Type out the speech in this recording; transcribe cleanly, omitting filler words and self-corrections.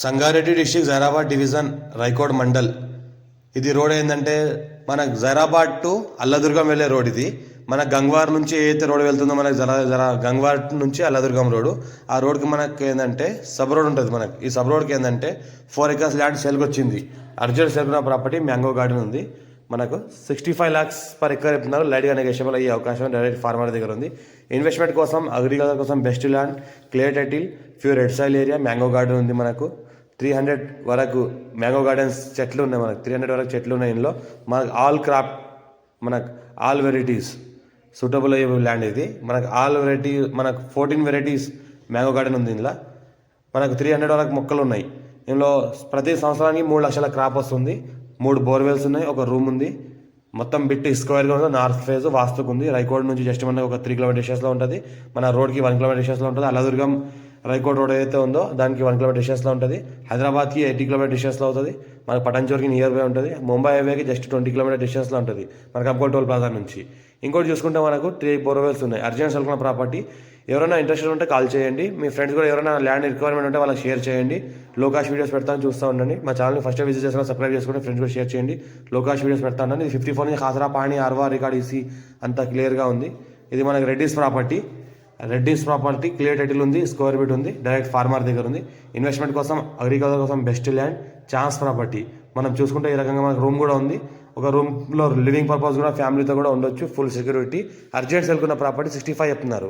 Sangareddy district Zaheerabad division Raikode mandal. ఇది road ఏంటంటే మన జైరాబాద్ టు అల్లదుర్గం వెళ్ళే రోడ్ ఇది. మన గంగ్వార్ నుంచి ఏదైతే రోడ్ వెళ్తుందో మనకు గంగ్వార్ నుంచి అల్లదుర్గం రోడ్డు, ఆ రోడ్కి మనకి ఏంటంటే సబ్ రోడ్ ఉంటుంది. మనకి ఈ సబ్ రోడ్కి ఏంటంటే 4 acres ల్యాండ్ సేల్కి వచ్చింది. అర్జెంట్ సేల్కున్న ప్రాపర్టీ మ్యాంగో గార్డెన్ ఉంది. మనకు 65 lakhs per acre చెప్తున్నారు. లైట్గా నెగోషియబుల్ అయ్యే అవకాశం డైరెక్ట్ ఫార్మర్ దగ్గర ఉంది. ఇన్వెస్ట్మెంట్ కోసం, అగ్రికల్చర్ కోసం best land, clear title, pure red soil area, mango garden ఉంది. మనకు 300 వరకు మ్యాంగో గార్డెన్స్ చెట్లు ఉన్నాయి. మనకు 300 వరకు చెట్లు ఉన్నాయి. ఇందులో మనకు ఆల్ క్రాప్, మనకు ఆల్ వెరైటీస్ సూటబుల్ అయ్యే ల్యాండ్ ఇది. మనకు ఆల్ వెరైటీ, మనకు 14 varieties మ్యాంగో గార్డెన్ ఉంది. ఇందులో మనకు 300 వరకు మొక్కలు ఉన్నాయి. ఇందులో ప్రతి సంవత్సరానికి 3 లక్షల క్రాప్ వస్తుంది. 3 బోర్వెల్స్ ఉన్నాయి, ఒక రూమ్ ఉంది. మొత్తం బిట్టి స్క్వేర్గా ఉంది. నార్త్ ఫేజ్ వాస్తుకు ఉంది. రైకోడ్ నుంచి జస్ట్ మనకు ఒక 3 km డిస్టెన్స్లో ఉంటుంది. మన రోడ్కి 1 km డిస్టెన్స్లో ఉంటుంది. అల్లదుర్గం రైకోడ్ రోడ్ ఏదైతే ఉందో దానికి 1 km డిస్టెన్స్లో ఉంటుంది. హైదరాబాద్కి 80 km డిస్టెన్స్లో అవుతుంది. మనకు పటంచోర్కి నియర్ బై ఉంటుంది. ముంబై హైవేకి జస్ట్ 20 km డిస్టెన్స్లో ఉంటుంది మనకు అబ్కోల్ టోల్ ప్లాజా నుంచి. ఇంకోటి చూసుకుంటే మనకు 3 బోర్వెల్స్ ఉన్నాయి. అర్జెంట్ సెల్కున్న ప్రాపర్టీ. ఎవరైనా ఇంట్రెస్టెడ్ ఉంటే కాల్ చేయండి. మీ ఫ్రెండ్స్ కూడా ఎవరైనా ల్యాండ్ రిక్వైర్మెంట్ ఉంటే వాళ్ళకి షేర్ చేయండి. లోకాష్ వీడియోస్ పెడతాను, చూస్తూ ఉండండి. మా ఛానల్ని ఫస్ట్ విజిట్ చేసుకుని సబ్స్క్రైబ్ చేసుకుని ఫ్రెండ్స్ కూడా షేర్ చేయండి. లోకాష్ వీడియోస్ పెడతాను. ఇది 54 నుంచి హాసరా పాణి ఆర్వా రికార్డ్ ఈసీ అంతా క్లియర్గా ఉంది. ఇది మనకి రెడ్డిస్ ప్రాపర్టీ క్లియర్ టైటిల్ ఉంది, స్క్వేర్ ఫీట్ ఉంది, డైరెక్ట్ ఫార్మర్ దగ్గర ఉంది. ఇన్వెస్ట్మెంట్ కోసం, అగ్రికల్చర్ కోసం బెస్ట్ ల్యాండ్, ఛాన్స్ ప్రాపర్టీ. మనం చూసుకుంటే ఈ రకంగా మనకు రూమ్ కూడా ఉంది. ఒక రూమ్లో లివింగ్ పర్పస్ కూడా ఫ్యామిలీతో కూడా ఉండొచ్చు. Full security. అర్జెంట్ సెల్కున్న ప్రాపర్టీ 65 చెప్తున్నారు.